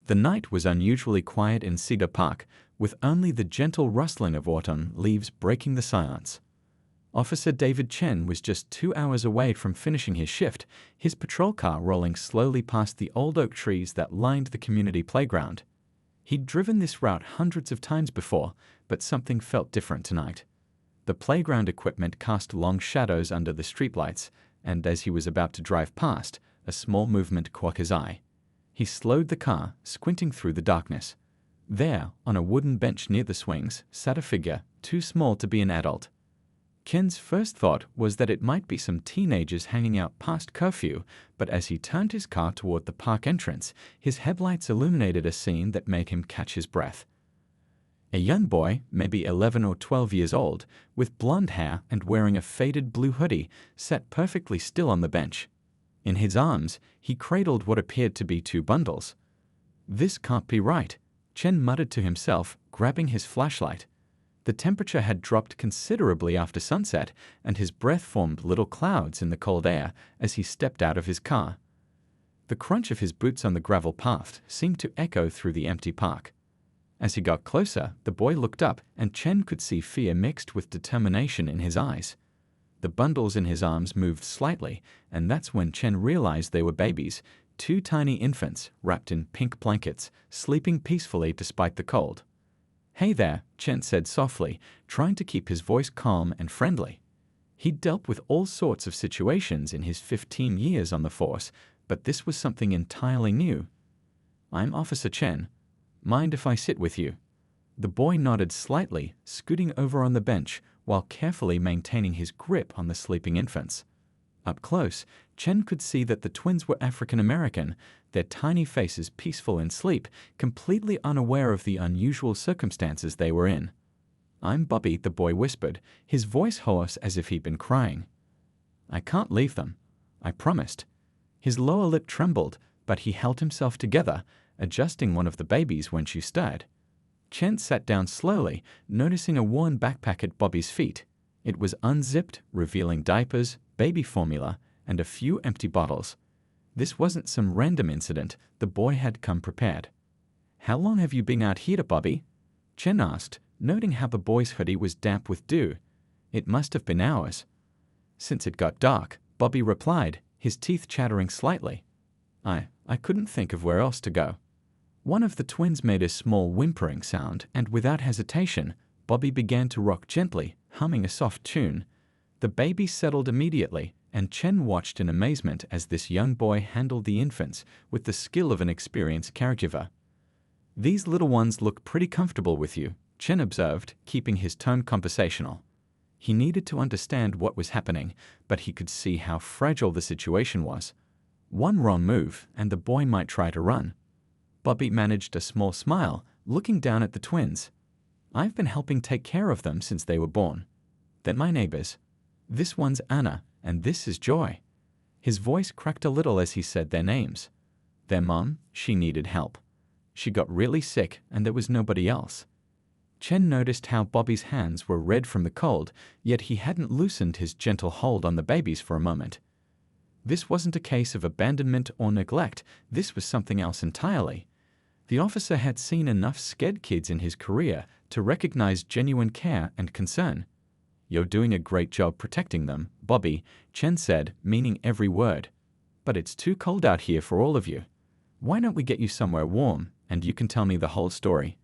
The night was unusually quiet in Cedar Park, with only the gentle rustling of autumn leaves breaking the silence. Officer David Chen was just 2 hours away from finishing his shift, his patrol car rolling slowly past the old oak trees that lined the community playground. He'd driven this route hundreds of times before, but something felt different tonight. The playground equipment cast long shadows under the streetlights, and as he was about to drive past, a small movement caught his eye. He slowed the car, squinting through the darkness. There, on a wooden bench near the swings, sat a figure, too small to be an adult. Chen's first thought was that it might be some teenagers hanging out past curfew, but as he turned his car toward the park entrance, his headlights illuminated a scene that made him catch his breath. A young boy, maybe 11 or 12 years old, with blonde hair and wearing a faded blue hoodie, sat perfectly still on the bench. In his arms, he cradled what appeared to be 2 bundles. "This can't be right," Chen muttered to himself, grabbing his flashlight. The temperature had dropped considerably after sunset, and his breath formed little clouds in the cold air as he stepped out of his car. The crunch of his boots on the gravel path seemed to echo through the empty park. As he got closer, the boy looked up, and Chen could see fear mixed with determination in his eyes. The bundles in his arms moved slightly, and that's when Chen realized they were babies, 2 tiny infants wrapped in pink blankets, sleeping peacefully despite the cold. "Hey there," Chen said softly, trying to keep his voice calm and friendly. He'd dealt with all sorts of situations in his 15 years on the force, but this was something entirely new. "I'm Officer Chen. Mind if I sit with you?" The boy nodded slightly, scooting over on the bench while carefully maintaining his grip on the sleeping infants. Up close, Chen could see that the twins were African American, their tiny faces peaceful in sleep, completely unaware of the unusual circumstances they were in. "I'm Bobby," the boy whispered, his voice hoarse as if he'd been crying. "I can't leave them. I promised." His lower lip trembled, but he held himself together, adjusting one of the babies when she stirred. Chen sat down slowly, noticing a worn backpack at Bobby's feet. It was unzipped, revealing diapers, baby formula, and a few empty bottles. This wasn't some random incident. The boy had come prepared. "How long have you been out here, Bobby?" Chen asked, noting how the boy's hoodie was damp with dew. "It must have been hours." "Since it got dark," Bobby replied, his teeth chattering slightly. I couldn't think of where else to go." One of the twins made a small whimpering sound, and without hesitation, Bobby began to rock gently, humming a soft tune. The baby settled immediately, and Chen watched in amazement as this young boy handled the infants with the skill of an experienced caregiver. "These little ones look pretty comfortable with you," Chen observed, keeping his tone conversational. He needed to understand what was happening, but he could see how fragile the situation was. One wrong move, and the boy might try to run. Bobby managed a small smile, looking down at the twins. "I've been helping take care of them since they were born. They're my neighbors. This one's Anna, and this is Joy." His voice cracked a little as he said their names. Their mom, she needed help. She got really sick, and there was nobody else. Chen noticed how Bobby's hands were red from the cold, yet he hadn't loosened his gentle hold on the babies for a moment. This wasn't a case of abandonment or neglect. This was something else entirely. The officer had seen enough scared kids in his career to recognize genuine care and concern. "You're doing a great job protecting them, Bobby," Chen said, meaning every word. "But it's too cold out here for all of you. Why don't we get you somewhere warm, and you can tell me the whole story?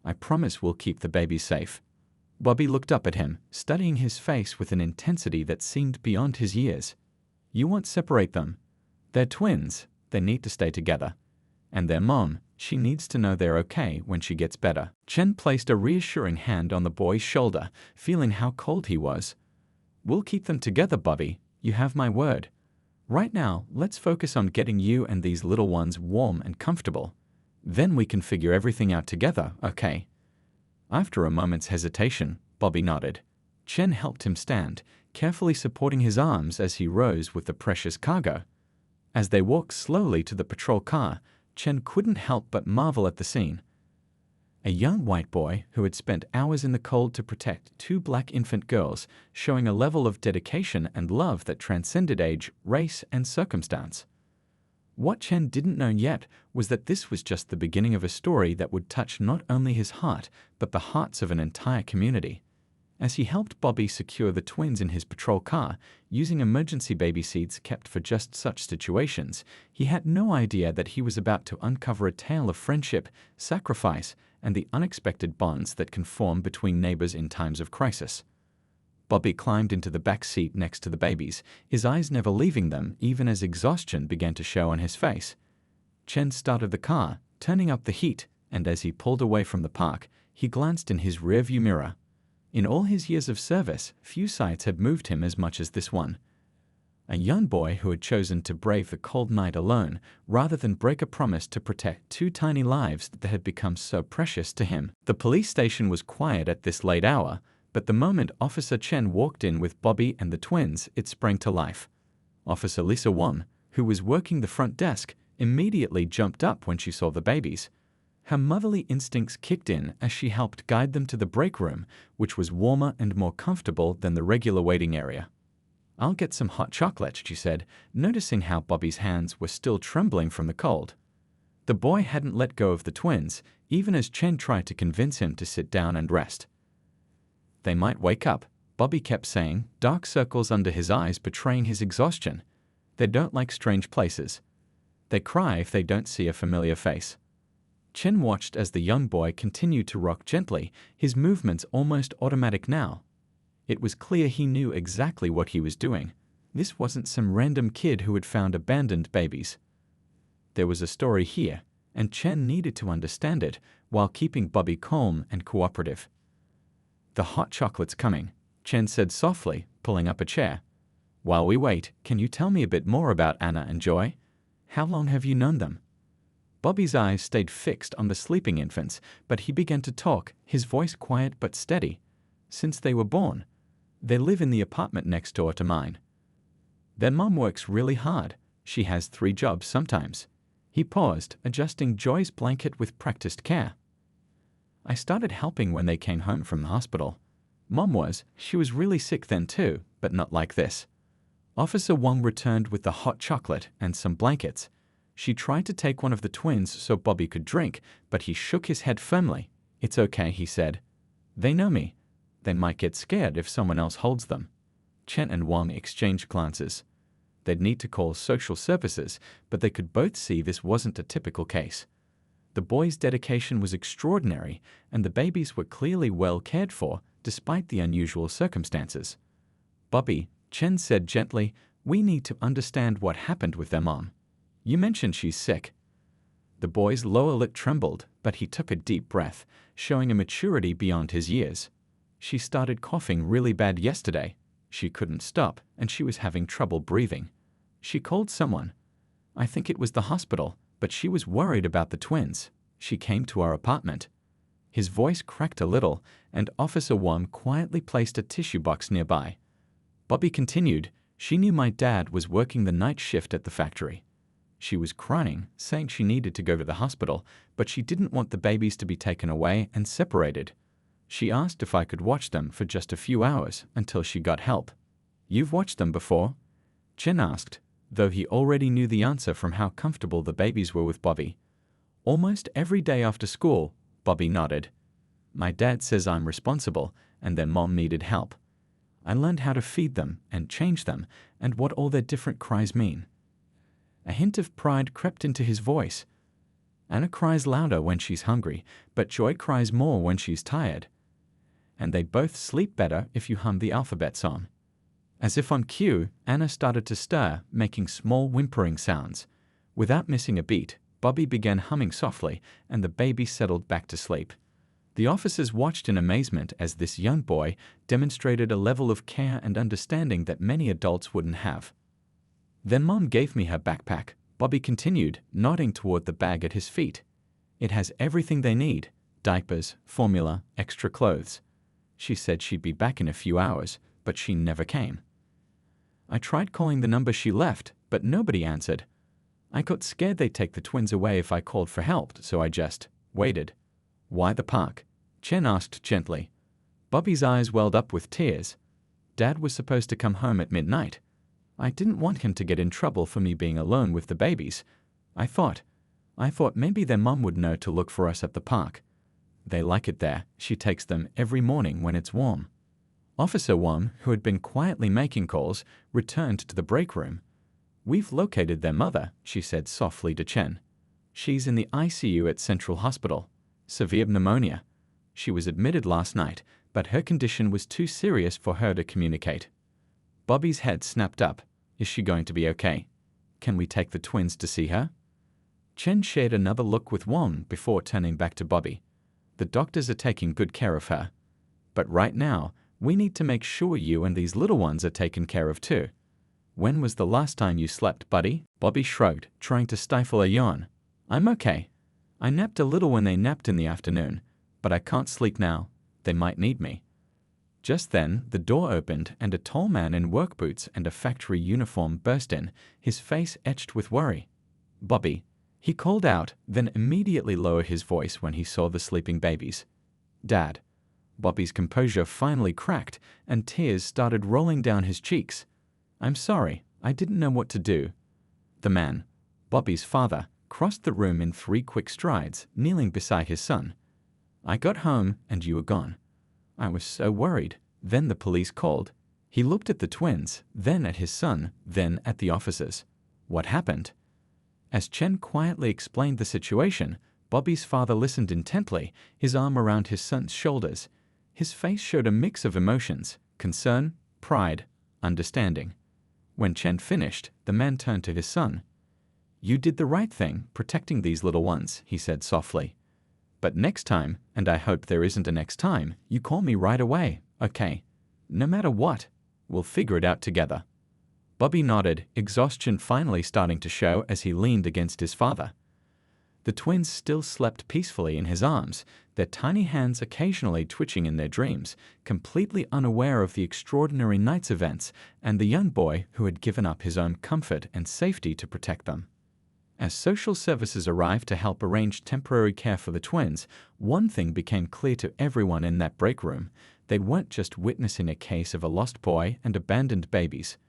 I promise we'll keep the babies safe." Bobby looked up at him, studying his face with an intensity that seemed beyond his years. "You won't separate them. They're twins. They need to stay together. And their mom, she needs to know they're okay when she gets better." Chen placed a reassuring hand on the boy's shoulder, feeling how cold he was. "We'll keep them together, Bobby. You have my word. Right now, let's focus on getting you and these little ones warm and comfortable. Then we can figure everything out together, okay?" After a moment's hesitation, Bobby nodded. Chen helped him stand, carefully supporting his arms as he rose with the precious cargo. As they walked slowly to the patrol car, Chen couldn't help but marvel at the scene. A young white boy who had spent hours in the cold to protect 2 black infant girls, showing a level of dedication and love that transcended age, race, and circumstance. What Chen didn't know yet was that this was just the beginning of a story that would touch not only his heart, but the hearts of an entire community. As he helped Bobby secure the twins in his patrol car, using emergency baby seats kept for just such situations, he had no idea that he was about to uncover a tale of friendship, sacrifice, and the unexpected bonds that can form between neighbors in times of crisis. Bobby climbed into the back seat next to the babies, his eyes never leaving them even as exhaustion began to show on his face. Chen started the car, turning up the heat, and as he pulled away from the park, he glanced in his rearview mirror. In all his years of service, few sights had moved him as much as this one. A young boy who had chosen to brave the cold night alone rather than break a promise to protect two tiny lives that had become so precious to him. The police station was quiet at this late hour, but the moment Officer Chen walked in with Bobby and the twins, it sprang to life. Officer Lisa Wong, who was working the front desk, immediately jumped up when she saw the babies. Her motherly instincts kicked in as she helped guide them to the break room, which was warmer and more comfortable than the regular waiting area. "I'll get some hot chocolate," she said, noticing how Bobby's hands were still trembling from the cold. The boy hadn't let go of the twins, even as Chen tried to convince him to sit down and rest. "They might wake up," Bobby kept saying, dark circles under his eyes betraying his exhaustion. "They don't like strange places. They cry if they don't see a familiar face." Chen watched as the young boy continued to rock gently, his movements almost automatic now. It was clear he knew exactly what he was doing. This wasn't some random kid who had found abandoned babies. There was a story here, and Chen needed to understand it while keeping Bobby calm and cooperative. "The hot chocolate's coming," Chen said softly, pulling up a chair. "While we wait, can you tell me a bit more about Anna and Joy? How long have you known them?" Bobby's eyes stayed fixed on the sleeping infants, but he began to talk, his voice quiet but steady. "Since they were born. They live in the apartment next door to mine. Their mom works really hard. She has 3 jobs sometimes." He paused, adjusting Joy's blanket with practiced care. "I started helping when they came home from the hospital. She was really sick then too, but not like this." Officer Wong returned with the hot chocolate and some blankets. She tried to take one of the twins so Bobby could drink, but he shook his head firmly. "It's okay," he said. "They know me. They might get scared if someone else holds them." Chen and Wong exchanged glances. They'd need to call social services, but they could both see this wasn't a typical case. The boy's dedication was extraordinary, and the babies were clearly well cared for, despite the unusual circumstances. "Bobby," Chen said gently, "we need to understand what happened with their mom. You mentioned she's sick." The boy's lower lip trembled, but he took a deep breath, showing a maturity beyond his years. "She started coughing really bad yesterday. She couldn't stop, and she was having trouble breathing. She called someone. I think it was the hospital, but she was worried about the twins. She came to our apartment." His voice cracked a little, and Officer Wong quietly placed a tissue box nearby. Bobby continued, "She knew my dad was working the night shift at the factory. She was crying, saying she needed to go to the hospital, but she didn't want the babies to be taken away and separated. She asked if I could watch them for just a few hours until she got help." "You've watched them before?" Chen asked, though he already knew the answer from how comfortable the babies were with Bobby. "Almost every day after school," Bobby nodded. "My dad says I'm responsible, and their mom needed help. I learned how to feed them and change them and what all their different cries mean." A hint of pride crept into his voice. "Anna cries louder when she's hungry, but Joy cries more when she's tired. And they both sleep better if you hum the alphabet song." As if on cue, Anna started to stir, making small whimpering sounds. Without missing a beat, Bobby began humming softly, and the baby settled back to sleep. The officers watched in amazement as this young boy demonstrated a level of care and understanding that many adults wouldn't have. "Then Mom gave me her backpack," Bobby continued, nodding toward the bag at his feet. "It has everything they need: diapers, formula, extra clothes. She said she'd be back in a few hours, but she never came. I tried calling the number she left, but nobody answered. I got scared they'd take the twins away if I called for help, so I just waited." "Why the park?" Chen asked gently. Bobby's eyes welled up with tears. "Dad was supposed to come home at midnight. I didn't want him to get in trouble for me being alone with the babies, I thought maybe their mum would know to look for us at the park. They like it there. She takes them every morning when it's warm. Officer Wong, who had been quietly making calls, returned to the break room. We've located their mother, she said softly to Chen. She's in the ICU at Central Hospital. Severe pneumonia. She was admitted last night, but her condition was too serious for her to communicate. Bobby's head snapped up. Is she going to be okay? Can we take the twins to see her? Chen shared another look with Wong before turning back to Bobby. The doctors are taking good care of her. But right now, we need to make sure you and these little ones are taken care of too. When was the last time you slept, buddy? Bobby shrugged, trying to stifle a yawn. I'm okay. I napped a little when they napped in the afternoon, but I can't sleep now. They might need me. Just then, the door opened and a tall man in work boots and a factory uniform burst in, his face etched with worry. Bobby. He called out, then immediately lowered his voice when he saw the sleeping babies. Dad. Bobby's composure finally cracked, and tears started rolling down his cheeks. I'm sorry, I didn't know what to do. The man, Bobby's father, crossed the room in 3 quick strides, kneeling beside his son. I got home, and you were gone. I was so worried. Then the police called. He looked at the twins, then at his son, then at the officers. What happened? As Chen quietly explained the situation, Bobby's father listened intently, his arm around his son's shoulders. His face showed a mix of emotions: concern, pride, understanding. When Chen finished, the man turned to his son. You did the right thing, protecting these little ones, he said softly. But next time, and I hope there isn't a next time, you call me right away, okay? No matter what, we'll figure it out together. Bobby nodded, exhaustion finally starting to show as he leaned against his father. The twins still slept peacefully in his arms, their tiny hands occasionally twitching in their dreams, completely unaware of the extraordinary night's events and the young boy who had given up his own comfort and safety to protect them. As social services arrived to help arrange temporary care for the twins, one thing became clear to everyone in that break room. They weren't just witnessing a case of a lost boy and abandoned babies.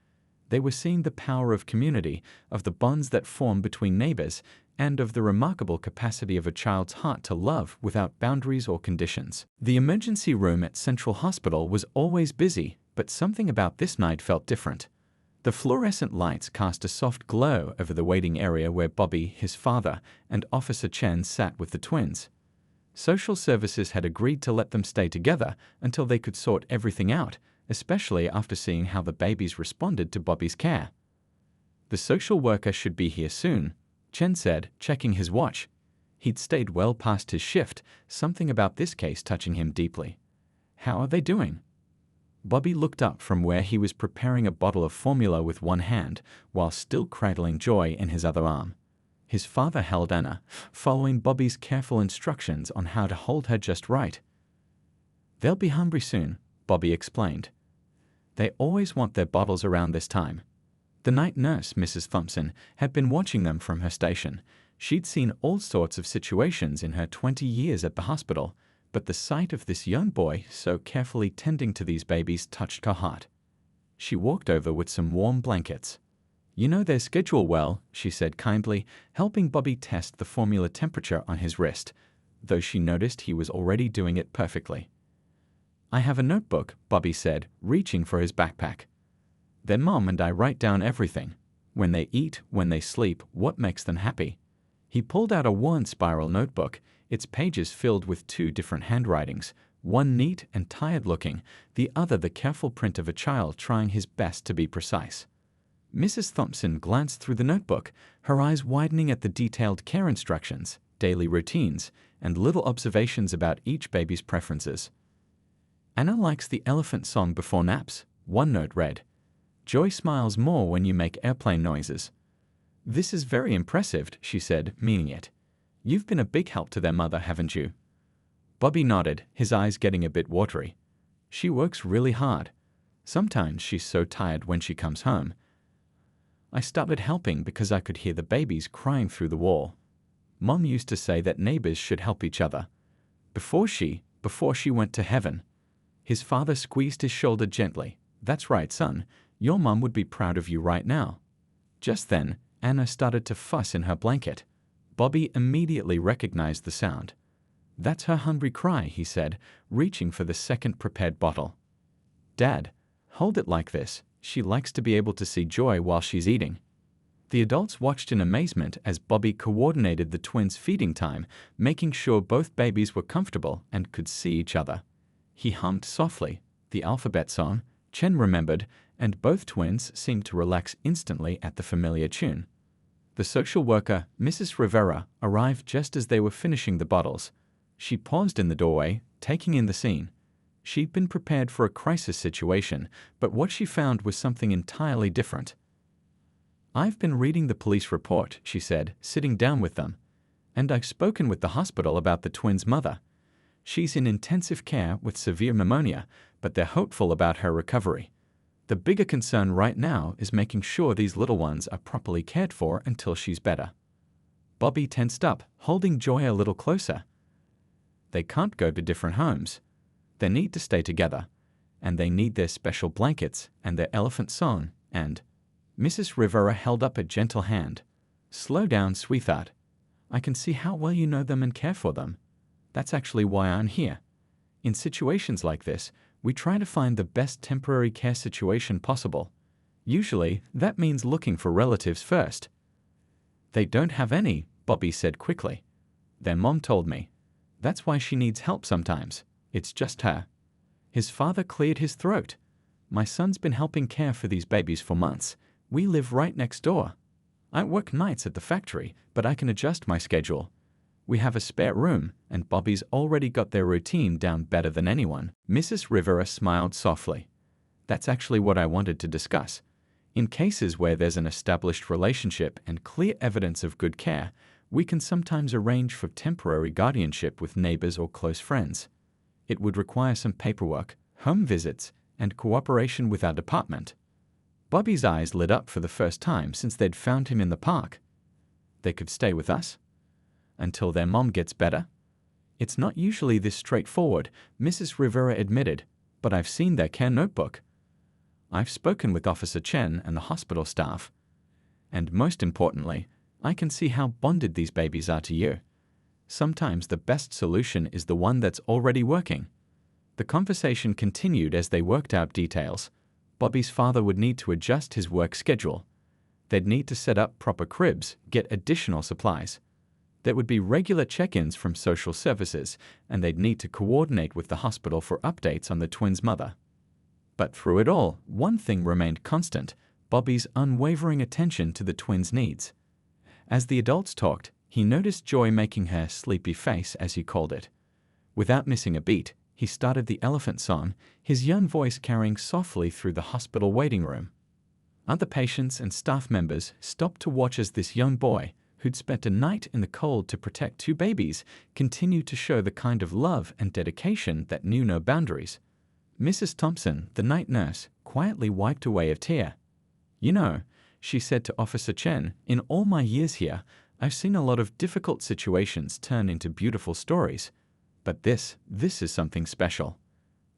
They were seeing the power of community, of the bonds that form between neighbors, and of the remarkable capacity of a child's heart to love without boundaries or conditions. The emergency room at Central Hospital was always busy, but something about this night felt different. The fluorescent lights cast a soft glow over the waiting area where Bobby, his father, and Officer Chen sat with the twins. Social services had agreed to let them stay together until they could sort everything out, especially after seeing how the babies responded to Bobby's care. The social worker should be here soon, Chen said, checking his watch. He'd stayed well past his shift, something about this case touching him deeply. How are they doing? Bobby looked up from where he was preparing a bottle of formula with one hand, while still cradling Joy in his other arm. His father held Anna, following Bobby's careful instructions on how to hold her just right. They'll be hungry soon, Bobby explained. They always want their bottles around this time. The night nurse, Mrs. Thompson, had been watching them from her station. She'd seen all sorts of situations in her 20 years at the hospital, but the sight of this young boy so carefully tending to these babies touched her heart. She walked over with some warm blankets. You know their schedule well, she said kindly, helping Bobby test the formula temperature on his wrist, though she noticed he was already doing it perfectly. I have a notebook, Bobby said, reaching for his backpack. Then Mom and I write down everything. When they eat, when they sleep, what makes them happy. He pulled out a worn spiral notebook, its pages filled with 2 different handwritings, one neat and tired-looking, the other the careful print of a child trying his best to be precise. Mrs. Thompson glanced through the notebook, her eyes widening at the detailed care instructions, daily routines, and little observations about each baby's preferences. Anna likes the elephant song before naps, one note read. Joy smiles more when you make airplane noises. This is very impressive, she said, meaning it. You've been a big help to their mother, haven't you? Bobby nodded, his eyes getting a bit watery. She works really hard. Sometimes she's so tired when she comes home. I started helping because I could hear the babies crying through the wall. Mom used to say that neighbors should help each other. Before she went to heaven. His father squeezed his shoulder gently. That's right, son. Your mom would be proud of you right now. Just then, Anna started to fuss in her blanket. Bobby immediately recognized the sound. "That's her hungry cry," he said, reaching for the second prepared bottle. "Dad, hold it like this. She likes to be able to see Joy while she's eating." The adults watched in amazement as Bobby coordinated the twins' feeding time, making sure both babies were comfortable and could see each other. He hummed softly, the alphabet song, Chen remembered, and both twins seemed to relax instantly at the familiar tune. The social worker, Mrs. Rivera, arrived just as they were finishing the bottles. She paused in the doorway, taking in the scene. She'd been prepared for a crisis situation, but what she found was something entirely different. "I've been reading the police report," she said, sitting down with them. "And I've spoken with the hospital about the twins' mother. She's in intensive care with severe pneumonia, but they're hopeful about her recovery. The bigger concern right now is making sure these little ones are properly cared for until she's better." Bobby tensed up, holding Joy a little closer. "They can't go to different homes. They need to stay together, and they need their special blankets and their elephant song, and—" Mrs. Rivera held up a gentle hand. "Slow down, sweetheart. I can see how well you know them and care for them. That's actually why I'm here. In situations like this, we try to find the best temporary care situation possible. Usually, that means looking for relatives first." "They don't have any," Bobby said quickly. "Their mom told me. That's why she needs help sometimes. It's just her." His father cleared his throat. "My son's been helping care for these babies for months. We live right next door. I work nights at the factory, but I can adjust my schedule. We have a spare room, and Bobby's already got their routine down better than anyone." Mrs. Rivera smiled softly. "That's actually what I wanted to discuss. In cases where there's an established relationship and clear evidence of good care, we can sometimes arrange for temporary guardianship with neighbors or close friends. It would require some paperwork, home visits, and cooperation with our department." Bobby's eyes lit up for the first time since they'd found him in the park. "They could stay with us? Until their mom gets better?" "It's not usually this straightforward," Mrs. Rivera admitted, "but I've seen their care notebook. I've spoken with Officer Chen and the hospital staff. And most importantly, I can see how bonded these babies are to you. Sometimes the best solution is the one that's already working." The conversation continued as they worked out details. Bobby's father would need to adjust his work schedule. They'd need to set up proper cribs, get additional supplies. There would be regular check-ins from social services, and they'd need to coordinate with the hospital for updates on the twins' mother. But through it all, one thing remained constant: Bobby's unwavering attention to the twins' needs. As the adults talked, he noticed Joy making her sleepy face, as he called it. Without missing a beat, he started the elephant song, his young voice carrying softly through the hospital waiting room. Other patients and staff members stopped to watch as this young boy, who'd spent a night in the cold to protect two babies, continued to show the kind of love and dedication that knew no boundaries. Mrs. Thompson, the night nurse, quietly wiped away a tear. "You know," she said to Officer Chen, "in all my years here, I've seen a lot of difficult situations turn into beautiful stories. But this is something special."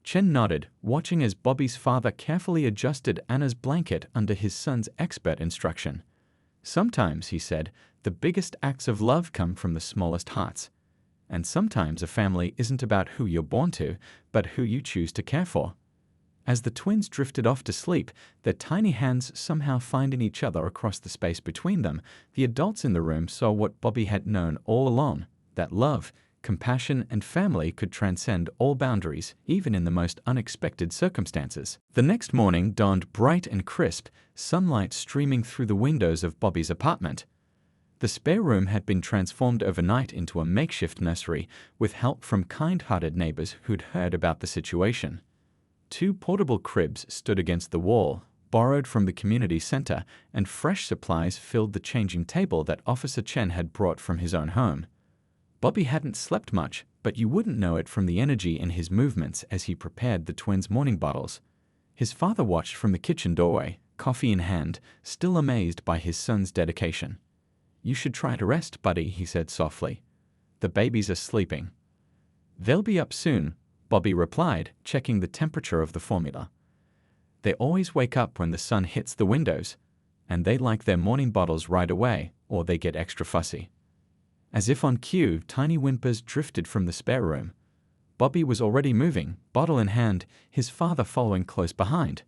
Chen nodded, watching as Bobby's father carefully adjusted Anna's blanket under his son's expert instruction. "Sometimes," he said, "the biggest acts of love come from the smallest hearts. And sometimes a family isn't about who you're born to, but who you choose to care for." As the twins drifted off to sleep, their tiny hands somehow finding each other across the space between them, the adults in the room saw what Bobby had known all along, that love, compassion, and family could transcend all boundaries, even in the most unexpected circumstances. The next morning dawned bright and crisp, sunlight streaming through the windows of Bobby's apartment. The spare room had been transformed overnight into a makeshift nursery, with help from kind-hearted neighbors who'd heard about the situation. 2 portable cribs stood against the wall, borrowed from the community center, and fresh supplies filled the changing table that Officer Chen had brought from his own home. Bobby hadn't slept much, but you wouldn't know it from the energy in his movements as he prepared the twins' morning bottles. His father watched from the kitchen doorway, coffee in hand, still amazed by his son's dedication. "You should try to rest, buddy," he said softly. "The babies are sleeping." "They'll be up soon," Bobby replied, checking the temperature of the formula. "They always wake up when the sun hits the windows. and they like their morning bottles right away, or they get extra fussy. As if on cue, tiny whimpers drifted from the spare room. Bobby was already moving, bottle in hand, his father following close behind.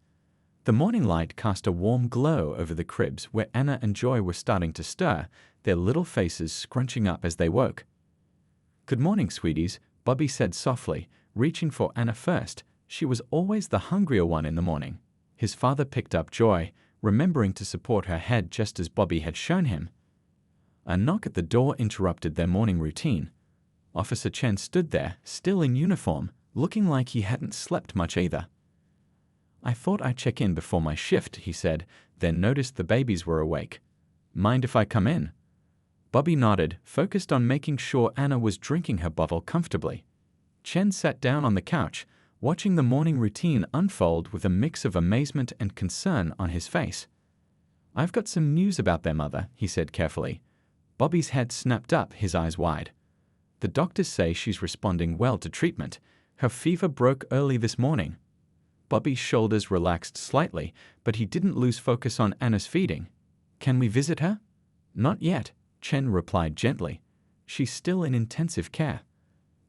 The morning light cast a warm glow over the cribs where Anna and Joy were starting to stir, their little faces scrunching up as they woke. "Good morning, sweeties," Bobby said softly, reaching for Anna first. She was always the hungrier one in the morning. His father picked up Joy, remembering to support her head just as Bobby had shown him. A knock at the door interrupted their morning routine. Officer Chen stood there, still in uniform, looking like he hadn't slept much either. "I thought I'd check in before my shift," he said, then noticed the babies were awake. "Mind if I come in?" Bobby nodded, focused on making sure Anna was drinking her bottle comfortably. Chen sat down on the couch, watching the morning routine unfold with a mix of amazement and concern on his face. "I've got some news about their mother," he said carefully. Bobby's head snapped up, his eyes wide. "The doctors say she's responding well to treatment. Her fever broke early this morning." Bobby's shoulders relaxed slightly, but he didn't lose focus on Anna's feeding. "Can we visit her?" "Not yet," Chen replied gently. "She's still in intensive care.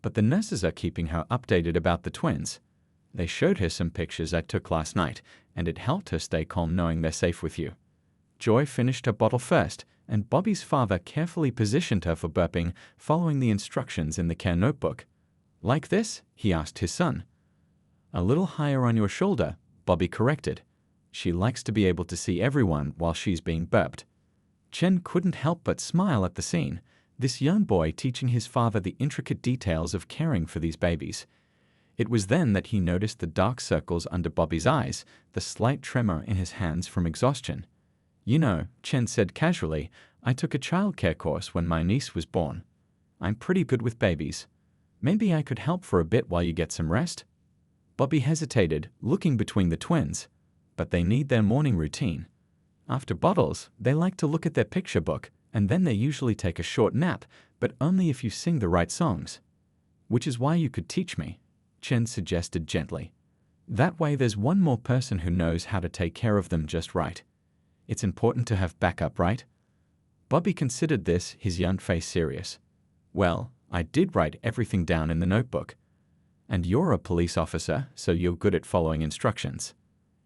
But the nurses are keeping her updated about the twins. They showed her some pictures I took last night, and it helped her stay calm knowing they're safe with you." Joy finished her bottle first, and Bobby's father carefully positioned her for burping, following the instructions in the care notebook. "Like this?" he asked his son. "A little higher on your shoulder," Bobby corrected. "She likes to be able to see everyone while she's being burped." Chen couldn't help but smile at the scene, this young boy teaching his father the intricate details of caring for these babies. It was then that he noticed the dark circles under Bobby's eyes, the slight tremor in his hands from exhaustion. "You know," Chen said casually, "I took a childcare course when my niece was born. I'm pretty good with babies. Maybe I could help for a bit while you get some rest?" Bobby hesitated, looking between the twins. But they need their morning routine. After bottles, they like to look at their picture book, and then they usually take a short nap, but only if you sing the right songs. "Which is why you could teach me," Chen suggested gently. "That way there's one more person who knows how to take care of them just right. It's important to have backup, right?" Bobby considered this, his young face serious. "Well, I did write everything down in the notebook. And you're a police officer, so you're good at following instructions."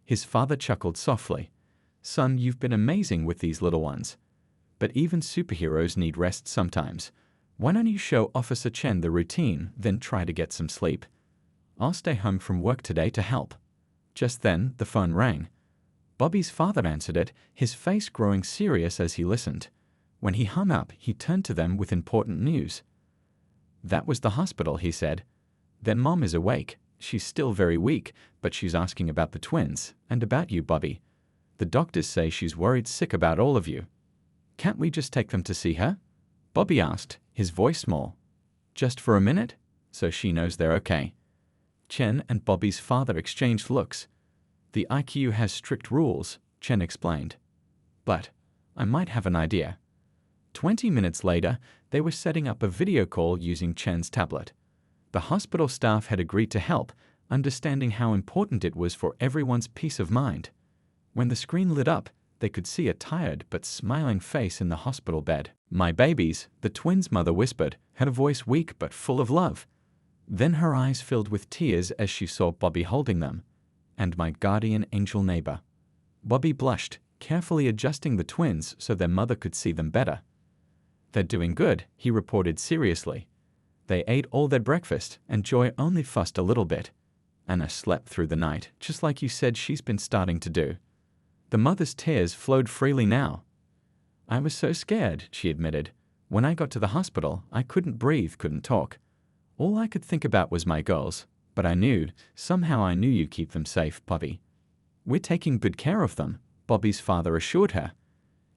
His father chuckled softly. "Son, you've been amazing with these little ones. But even superheroes need rest sometimes. Why don't you show Officer Chen the routine, then try to get some sleep? I'll stay home from work today to help." Just then, the phone rang. Bobby's father answered it, his face growing serious as he listened. When he hung up, he turned to them with important news. "That was the hospital," he said. "Their mom is awake. She's still very weak, but she's asking about the twins, and about you, Bobby. The doctors say she's worried sick about all of you. Can't we just take them to see her?" Bobby asked, his voice small. "Just for a minute? So she knows they're okay." Chen and Bobby's father exchanged looks. "The ICU has strict rules," Chen explained. "But I might have an idea." 20 minutes later, they were setting up a video call using Chen's tablet. The hospital staff had agreed to help, understanding how important it was for everyone's peace of mind. When the screen lit up, they could see a tired but smiling face in the hospital bed. "My babies," the twins' mother whispered, her voice weak but full of love. Then her eyes filled with tears as she saw Bobby holding them. "And my guardian angel neighbor." Bobby blushed, carefully adjusting the twins so their mother could see them better. "They're doing good," he reported seriously. "They ate all their breakfast, and Joy only fussed a little bit. Anna slept through the night, just like you said she's been starting to do." The mother's tears flowed freely now. "I was so scared," she admitted. "When I got to the hospital, I couldn't breathe, couldn't talk. All I could think about was my girls, but somehow I knew you keep them safe, Bobby." "We're taking good care of them," Bobby's father assured her.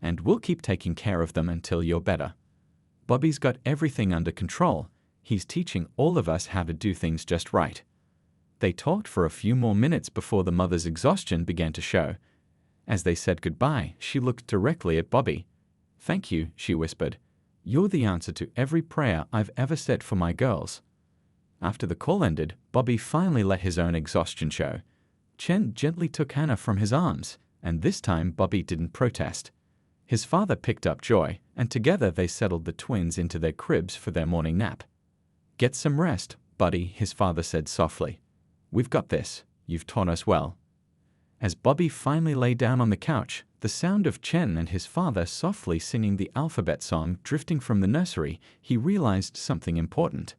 "And we'll keep taking care of them until you're better. Bobby's got everything under control. He's teaching all of us how to do things just right." They talked for a few more minutes before the mother's exhaustion began to show. As they said goodbye, she looked directly at Bobby. "Thank you," she whispered. "You're the answer to every prayer I've ever said for my girls." After the call ended, Bobby finally let his own exhaustion show. Chen gently took Hannah from his arms, And this time Bobby didn't protest. His father picked up Joy, and together they settled the twins into their cribs for their morning nap. "Get some rest, buddy," his father said softly. "We've got this. You've taught us well." As Bobby finally lay down on the couch, the sound of Chen and his father softly singing the alphabet song drifting from the nursery, he realized something important.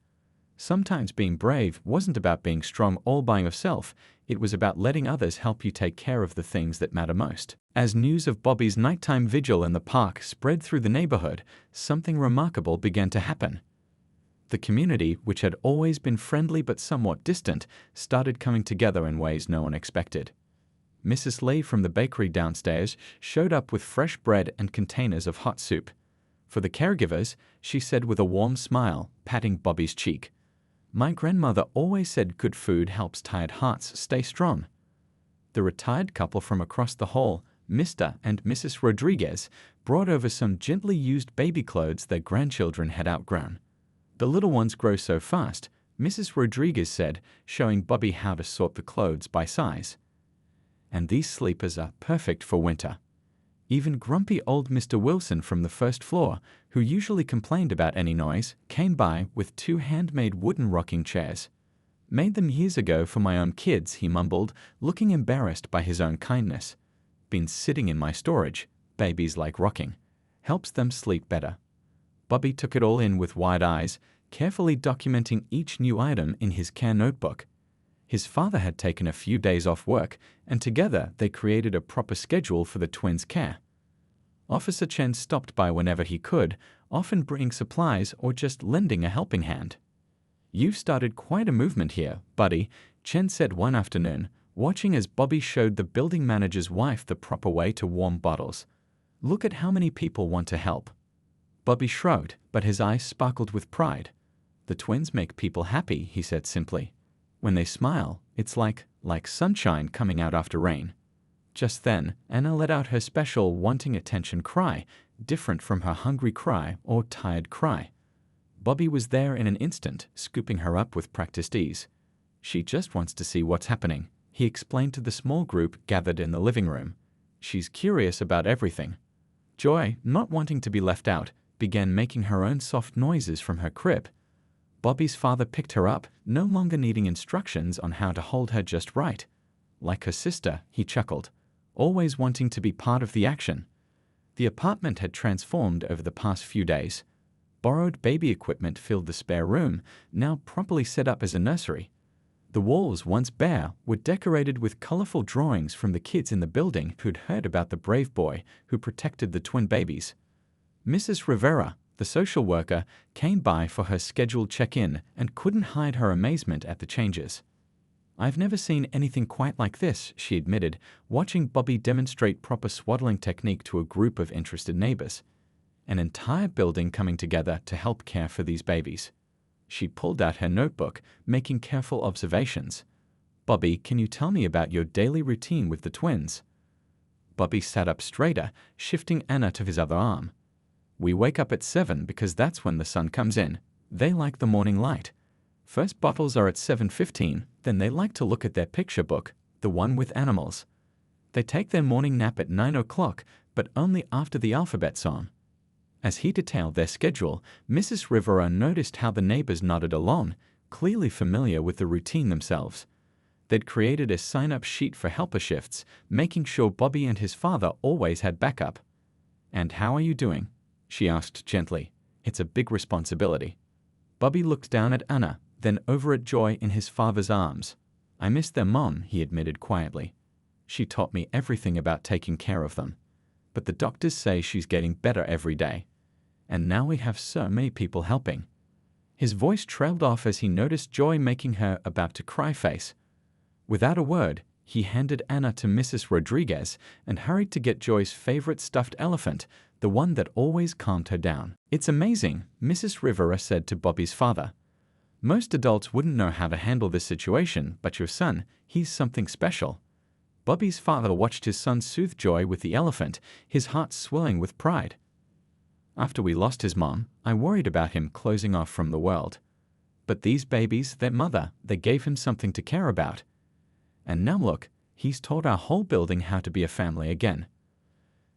Sometimes being brave wasn't about being strong all by yourself, it was about letting others help you take care of the things that matter most. As news of Bobby's nighttime vigil in the park spread through the neighborhood, something remarkable began to happen. The community, which had always been friendly but somewhat distant, started coming together in ways no one expected. Mrs. Lee from the bakery downstairs showed up with fresh bread and containers of hot soup. For the caregivers, she said with a warm smile, patting Bobby's cheek, "My grandmother always said good food helps tired hearts stay strong." The retired couple from across the hall, Mr. and Mrs. Rodriguez, brought over some gently used baby clothes their grandchildren had outgrown. "The little ones grow so fast," Mrs. Rodriguez said, showing Bobby how to sort the clothes by size. "And these sleepers are perfect for winter." Even grumpy old Mr. Wilson from the first floor, who usually complained about any noise, came by with 2 handmade wooden rocking chairs. "Made them years ago for my own kids," he mumbled, looking embarrassed by his own kindness. "Been sitting in my storage. Babies like rocking. Helps them sleep better." Bobby took it all in with wide eyes, carefully documenting each new item in his care notebook. His father had taken a few days off work, and together they created a proper schedule for the twins' care. Officer Chen stopped by whenever he could, often bringing supplies or just lending a helping hand. "You've started quite a movement here, buddy," Chen said one afternoon, watching as Bobby showed the building manager's wife the proper way to warm bottles. "Look at how many people want to help." Bobby shrugged, but his eyes sparkled with pride. "The twins make people happy," he said simply. "When they smile, it's like sunshine coming out after rain." Just then, Anna let out her special wanting attention cry, different from her hungry cry or tired cry. Bobby was there in an instant, scooping her up with practiced ease. "She just wants to see what's happening," he explained to the small group gathered in the living room. "She's curious about everything." Joy, not wanting to be left out, began making her own soft noises from her crib. Bobby's father picked her up, no longer needing instructions on how to hold her just right. Like her sister, he chuckled, always wanting to be part of the action. The apartment had transformed over the past few days. Borrowed baby equipment filled the spare room, now properly set up as a nursery. The walls, once bare, were decorated with colorful drawings from the kids in the building who'd heard about the brave boy who protected the twin babies. Mrs. Rivera, the social worker, came by for her scheduled check-in and couldn't hide her amazement at the changes. "I've never seen anything quite like this," she admitted, watching Bobby demonstrate proper swaddling technique to a group of interested neighbors. An entire building coming together to help care for these babies. She pulled out her notebook, making careful observations. "Bobby, can you tell me about your daily routine with the twins?" Bobby sat up straighter, shifting Anna to his other arm. "We wake up at 7 because that's when the sun comes in. They like the morning light. First bottles are at 7:15, then they like to look at their picture book, the one with animals. They take their morning nap at 9 o'clock, but only after the alphabet song." As he detailed their schedule, Mrs. Rivera noticed how the neighbors nodded along, clearly familiar with the routine themselves. They'd created a sign-up sheet for helper shifts, making sure Bobby and his father always had backup. "And how are you doing?" she asked gently. "It's a big responsibility." Bobby looked down at Anna, then over at Joy in his father's arms. "I miss their mom," he admitted quietly. "She taught me everything about taking care of them. But the doctors say she's getting better every day. And now we have so many people helping." His voice trailed off as he noticed Joy making her about-to-cry face. Without a word, he handed Anna to Mrs. Rodriguez and hurried to get Joy's favorite stuffed elephant, the one that always calmed her down. "It's amazing," Mrs. Rivera said to Bobby's father. "Most adults wouldn't know how to handle this situation, but your son, he's something special." Bobby's father watched his son soothe Joy with the elephant, his heart swelling with pride. "After we lost his mom, I worried about him closing off from the world. But these babies, their mother, they gave him something to care about. And now look, He's taught our whole building how to be a family again."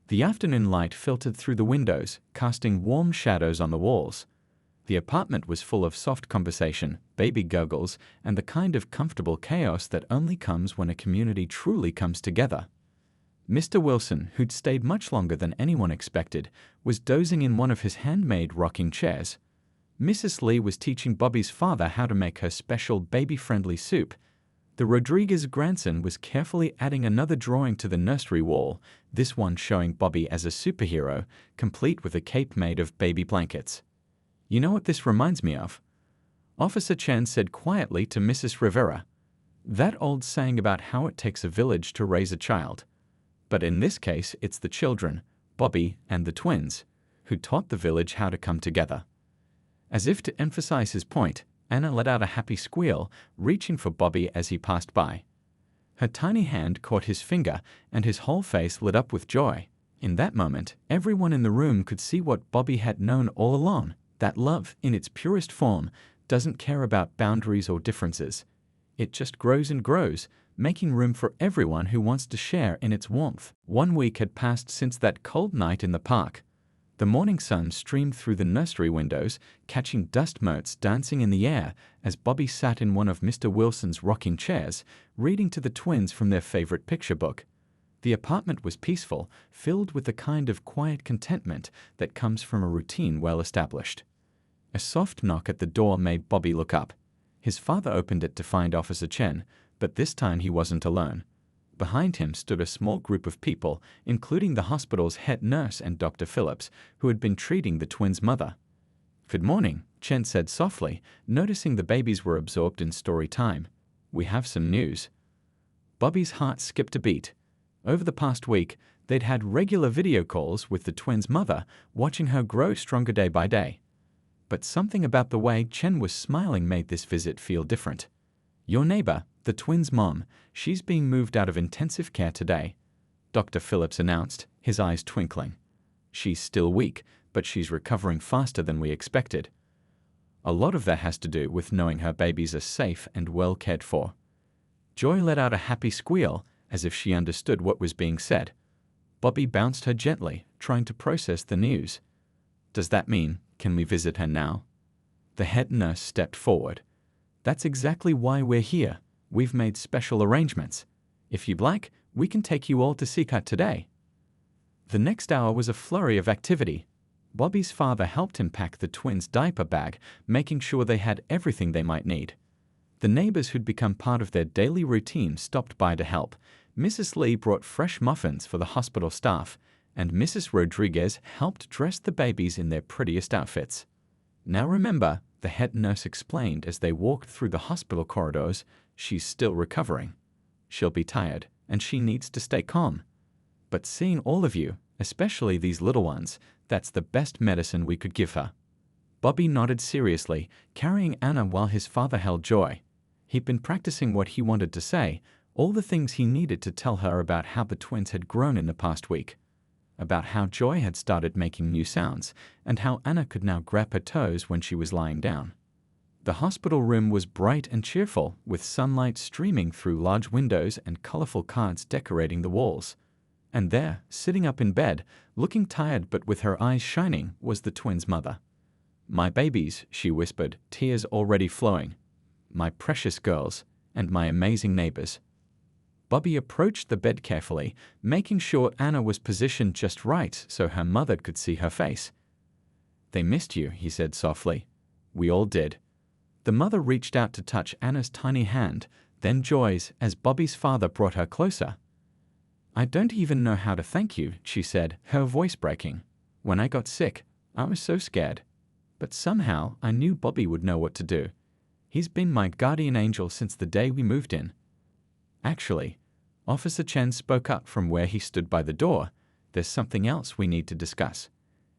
The afternoon light filtered through the windows, casting warm shadows on the walls. The apartment was full of soft conversation, baby guggles, and the kind of comfortable chaos that only comes when a community truly comes together. Mr. Wilson, who'd stayed much longer than anyone expected, was dozing in one of his handmade rocking chairs. Mrs. Lee was teaching Bobby's father how to make her special baby-friendly soup. The Rodriguez grandson was carefully adding another drawing to the nursery wall, this one showing Bobby as a superhero, complete with a cape made of baby blankets. "You know what this reminds me of?" Officer Chen said quietly to Mrs. Rivera. "That old saying about how it takes a village to raise a child. But in this case, it's the children, Bobby and the twins, who taught the village how to come together." As if to emphasize his point, Anna let out a happy squeal, reaching for Bobby as he passed by. Her tiny hand caught his finger, and his whole face lit up with joy. In that moment, everyone in the room could see what Bobby had known all along, that love, in its purest form, doesn't care about boundaries or differences. It just grows and grows, making room for everyone who wants to share in its warmth. 1 week had passed since that cold night in the park. The morning sun streamed through the nursery windows, catching dust motes dancing in the air as Bobby sat in one of Mr. Wilson's rocking chairs, reading to the twins from their favorite picture book. The apartment was peaceful, filled with the kind of quiet contentment that comes from a routine well established. A soft knock at the door made Bobby look up. His father opened it to find Officer Chen, but this time he wasn't alone. Behind him stood a small group of people, including the hospital's head nurse and Dr. Phillips, who had been treating the twins' mother. "Good morning," Chen said softly, noticing the babies were absorbed in story time. "We have some news." Bobby's heart skipped a beat. Over the past week, they'd had regular video calls with the twins' mother, watching her grow stronger day by day. But something about the way Chen was smiling made this visit feel different. "Your neighbor, the twins' mom, she's being moved out of intensive care today," Dr. Phillips announced, his eyes twinkling. "She's still weak, but she's recovering faster than we expected. A lot of that has to do with knowing her babies are safe and well cared for." Joy let out a happy squeal, as if she understood what was being said. Bobby bounced her gently, trying to process the news. "Does that mean, can we visit her now?" The head nurse stepped forward. "That's exactly why we're here. We've made special arrangements. If you'd like, we can take you all to see her today." The next hour was a flurry of activity. Bobby's father helped him pack the twins' diaper bag, making sure they had everything they might need. The neighbors who'd become part of their daily routine stopped by to help. Mrs. Lee brought fresh muffins for the hospital staff, and Mrs. Rodriguez helped dress the babies in their prettiest outfits. "Now remember," the head nurse explained as they walked through the hospital corridors, "she's still recovering. She'll be tired, and she needs to stay calm. But seeing all of you, especially these little ones, that's the best medicine we could give her." Bobby nodded seriously, carrying Anna while his father held Joy. He'd been practicing what he wanted to say, all the things he needed to tell her about how the twins had grown in the past week, about how Joy had started making new sounds, and how Anna could now grab her toes when she was lying down. The hospital room was bright and cheerful, with sunlight streaming through large windows and colorful cards decorating the walls. And there, sitting up in bed, looking tired but with her eyes shining, was the twins' mother. "My babies," she whispered, tears already flowing. "My precious girls, and my amazing neighbors." Bobby approached the bed carefully, making sure Anna was positioned just right so her mother could see her face. "They missed you," he said softly. "We all did." The mother reached out to touch Anna's tiny hand, then Joy's, as Bobby's father brought her closer. "I don't even know how to thank you," she said, her voice breaking. "When I got sick, I was so scared. But somehow I knew Bobby would know what to do. He's been my guardian angel since the day we moved in." "Actually," Officer Chen spoke up from where he stood by the door, "there's something else we need to discuss."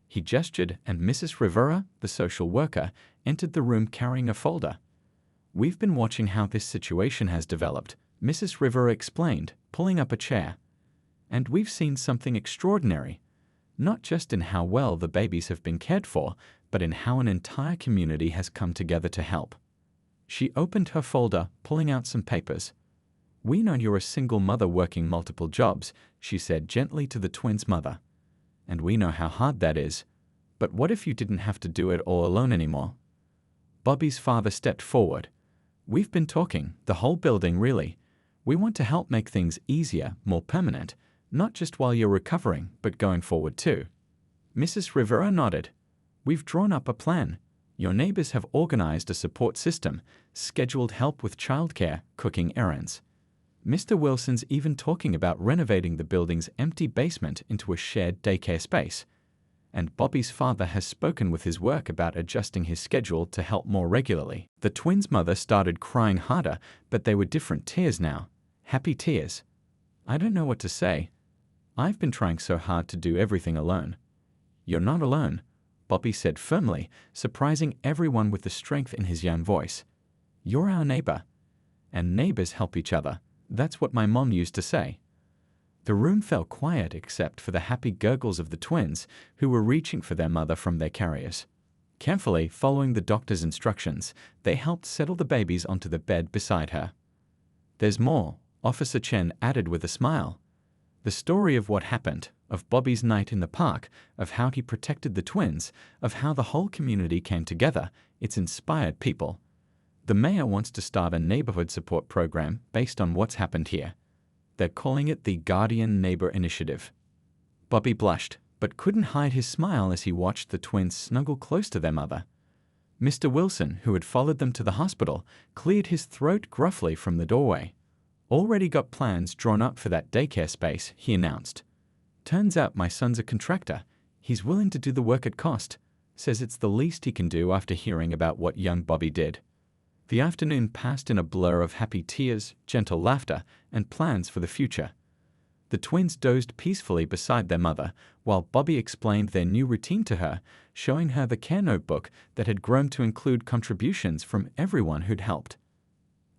He gestured, and Mrs. Rivera, the social worker, entered the room carrying a folder. "We've been watching how this situation has developed," Mrs. Rivera explained, pulling up a chair. "And we've seen something extraordinary, not just in how well the babies have been cared for, but in how an entire community has come together to help." She opened her folder, pulling out some papers. "We know you're a single mother working multiple jobs," she said gently to the twins' mother. "And we know how hard that is. But what if you didn't have to do it all alone anymore?" Bobby's father stepped forward. "We've been talking, the whole building really. We want to help make things easier, more permanent, not just while you're recovering, but going forward too." Mrs. Rivera nodded. "We've drawn up a plan. Your neighbors have organized a support system, scheduled help with childcare, cooking errands. Mr. Wilson's even talking about renovating the building's empty basement into a shared daycare space. And Bobby's father has spoken with his work about adjusting his schedule to help more regularly." The twins' mother started crying harder, but they were different tears now. Happy tears. "I don't know what to say. I've been trying so hard to do everything alone." "You're not alone," Bobby said firmly, surprising everyone with the strength in his young voice. "You're our neighbor. And neighbors help each other. That's what my mom used to say." The room fell quiet except for the happy gurgles of the twins, who were reaching for their mother from their carriers. Carefully following the doctor's instructions, they helped settle the babies onto the bed beside her. "There's more," Officer Chen added with a smile. "The story of what happened, of Bobby's night in the park, of how he protected the twins, of how the whole community came together, it's inspired people. The mayor wants to start a neighborhood support program based on what's happened here. They're calling it the Guardian Neighbor Initiative." Bobby blushed, but couldn't hide his smile as he watched the twins snuggle close to their mother. Mr. Wilson, who had followed them to the hospital, cleared his throat gruffly from the doorway. "Already got plans drawn up for that daycare space," he announced. "Turns out my son's a contractor. He's willing to do the work at cost. Says it's the least he can do after hearing about what young Bobby did." The afternoon passed in a blur of happy tears, gentle laughter, and plans for the future. The twins dozed peacefully beside their mother, while Bobby explained their new routine to her, showing her the care notebook that had grown to include contributions from everyone who'd helped.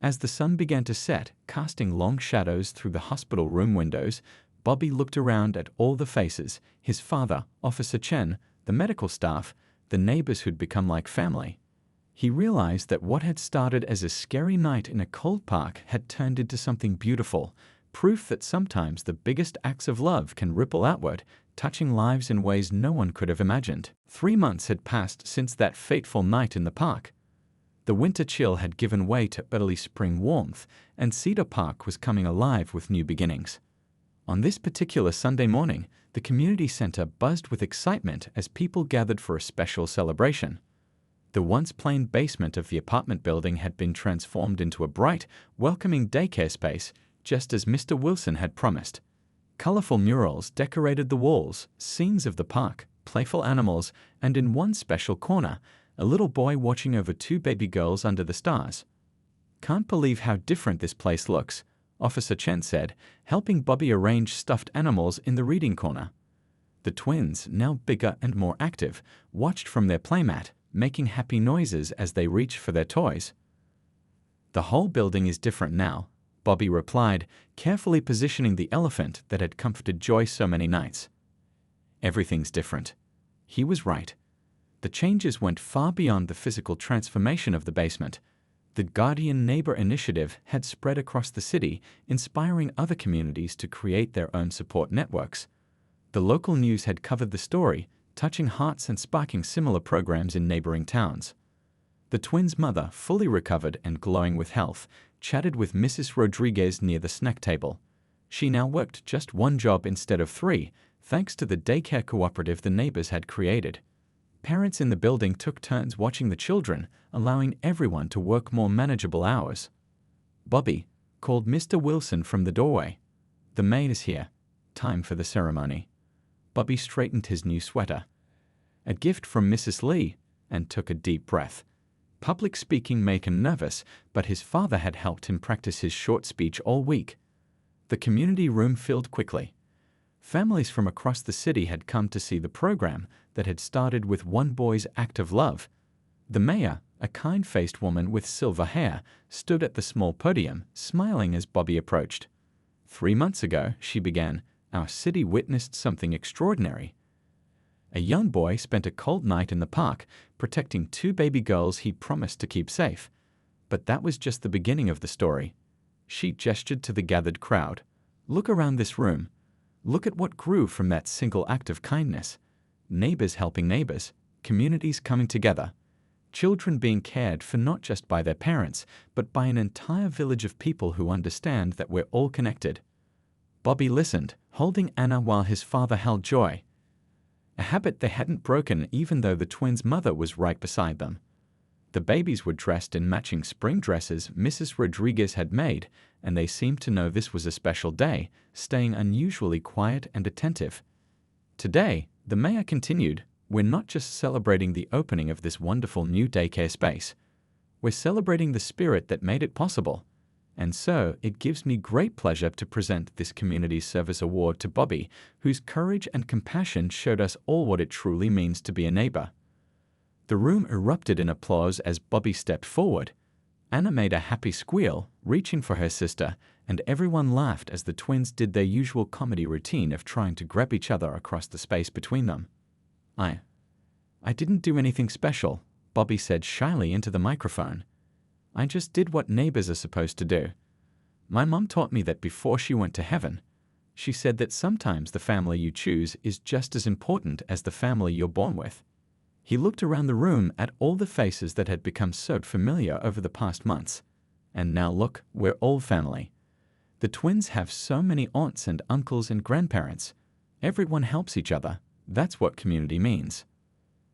As the sun began to set, casting long shadows through the hospital room windows, Bobby looked around at all the faces, his father, Officer Chen, the medical staff, the neighbors who'd become like family. He realized that what had started as a scary night in a cold park had turned into something beautiful, proof that sometimes the biggest acts of love can ripple outward, touching lives in ways no one could have imagined. 3 months had passed since that fateful night in the park. The winter chill had given way to early spring warmth, and Cedar Park was coming alive with new beginnings. On this particular Sunday morning, the community center buzzed with excitement as people gathered for a special celebration. The once plain basement of the apartment building had been transformed into a bright, welcoming daycare space, just as Mr. Wilson had promised. Colorful murals decorated the walls, scenes of the park, playful animals, and in one special corner, a little boy watching over 2 baby girls under the stars. "Can't believe how different this place looks," Officer Chen said, helping Bobby arrange stuffed animals in the reading corner. The twins, now bigger and more active, watched from their playmat, making happy noises as they reached for their toys. "The whole building is different now," Bobby replied, carefully positioning the elephant that had comforted Joy so many nights. "Everything's different." He was right. The changes went far beyond the physical transformation of the basement. The Guardian Neighbor Initiative had spread across the city, inspiring other communities to create their own support networks. The local news had covered the story, touching hearts and sparking similar programs in neighboring towns. The twins' mother, fully recovered and glowing with health, chatted with Mrs. Rodriguez near the snack table. She now worked just 1 job instead of 3, thanks to the daycare cooperative the neighbors had created. Parents in the building took turns watching the children, allowing everyone to work more manageable hours. "Bobby," called Mr. Wilson from the doorway. "The maid is here. Time for the ceremony." Bobby straightened his new sweater. A gift from Mrs. Lee, and took a deep breath. Public speaking made him nervous, but his father had helped him practice his short speech all week. The community room filled quickly. Families from across the city had come to see the program that had started with one boy's act of love. The mayor, a kind-faced woman with silver hair, stood at the small podium, smiling as Bobby approached. 3 months ago, she began, our city witnessed something extraordinary. A young boy spent a cold night in the park, protecting 2 baby girls he promised to keep safe. But that was just the beginning of the story. She gestured to the gathered crowd. Look around this room. Look at what grew from that single act of kindness. Neighbors helping neighbors, communities coming together, children being cared for not just by their parents, but by an entire village of people who understand that we're all connected. Bobby listened, holding Anna while his father held Joy. A habit they hadn't broken even though the twins' mother was right beside them. The babies were dressed in matching spring dresses Mrs. Rodriguez had made, and they seemed to know this was a special day, staying unusually quiet and attentive. Today, the mayor continued, we're not just celebrating the opening of this wonderful new daycare space. We're celebrating the spirit that made it possible. And so, it gives me great pleasure to present this Community Service Award to Bobby, whose courage and compassion showed us all what it truly means to be a neighbor. The room erupted in applause as Bobby stepped forward. Anna made a happy squeal, reaching for her sister, and everyone laughed as the twins did their usual comedy routine of trying to grab each other across the space between them. I didn't do anything special, Bobby said shyly into the microphone. I just did what neighbors are supposed to do. My mom taught me that before she went to heaven. She said that sometimes the family you choose is just as important as the family you're born with. He looked around the room at all the faces that had become so familiar over the past months. And now look, we're all family. The twins have so many aunts and uncles and grandparents. Everyone helps each other. That's what community means.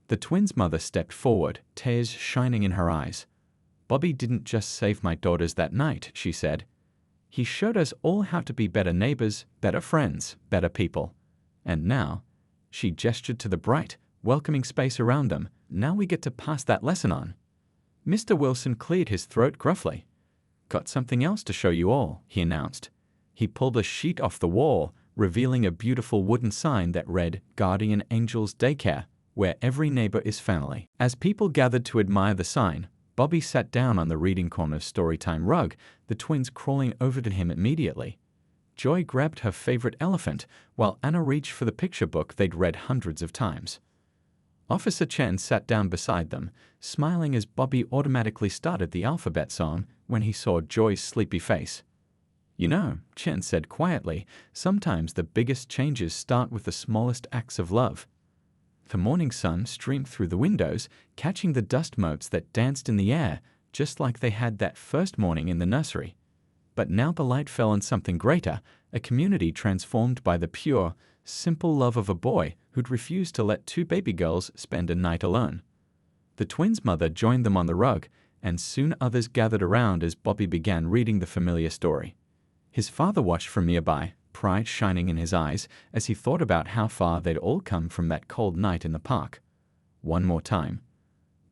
The twins' mother stepped forward, tears shining in her eyes. Bobby didn't just save my daughters that night, she said. He showed us all how to be better neighbors, better friends, better people. And now, she gestured to the bright, welcoming space around them, now we get to pass that lesson on. Mr. Wilson cleared his throat gruffly. Got something else to show you all, he announced. He pulled a sheet off the wall, revealing a beautiful wooden sign that read, Guardian Angels Daycare, where every neighbor is family. As people gathered to admire the sign, Bobby sat down on the reading corner Storytime rug, the twins crawling over to him immediately. Joy grabbed her favorite elephant, while Anna reached for the picture book they'd read hundreds of times. Officer Chen sat down beside them, smiling as Bobby automatically started the alphabet song when he saw Joy's sleepy face. You know, Chen said quietly, sometimes the biggest changes start with the smallest acts of love. The morning sun streamed through the windows, catching the dust motes that danced in the air, just like they had that first morning in the nursery. But now the light fell on something greater, a community transformed by the pure, simple love of a boy who'd refused to let two baby girls spend a night alone. The twins' mother joined them on the rug, and soon others gathered around as Bobby began reading the familiar story. His father watched from nearby, pride shining in his eyes as he thought about how far they'd all come from that cold night in the park. One more time,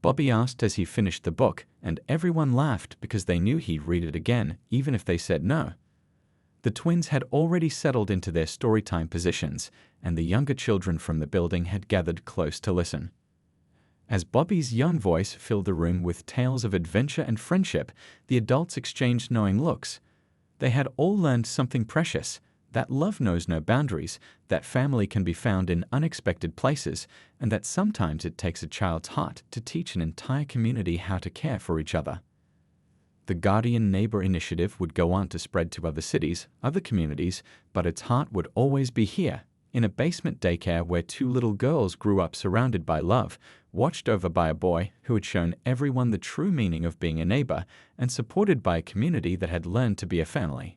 Bobby asked as he finished the book, and everyone laughed because they knew he'd read it again, even if they said no. The twins had already settled into their storytime positions, and the younger children from the building had gathered close to listen. As Bobby's young voice filled the room with tales of adventure and friendship, the adults exchanged knowing looks. They had all learned something precious, that love knows no boundaries, that family can be found in unexpected places, and that sometimes it takes a child's heart to teach an entire community how to care for each other. The Guardian Neighbor Initiative would go on to spread to other cities, other communities, but its heart would always be here, in a basement daycare where two little girls grew up surrounded by love, watched over by a boy who had shown everyone the true meaning of being a neighbor, and supported by a community that had learned to be a family.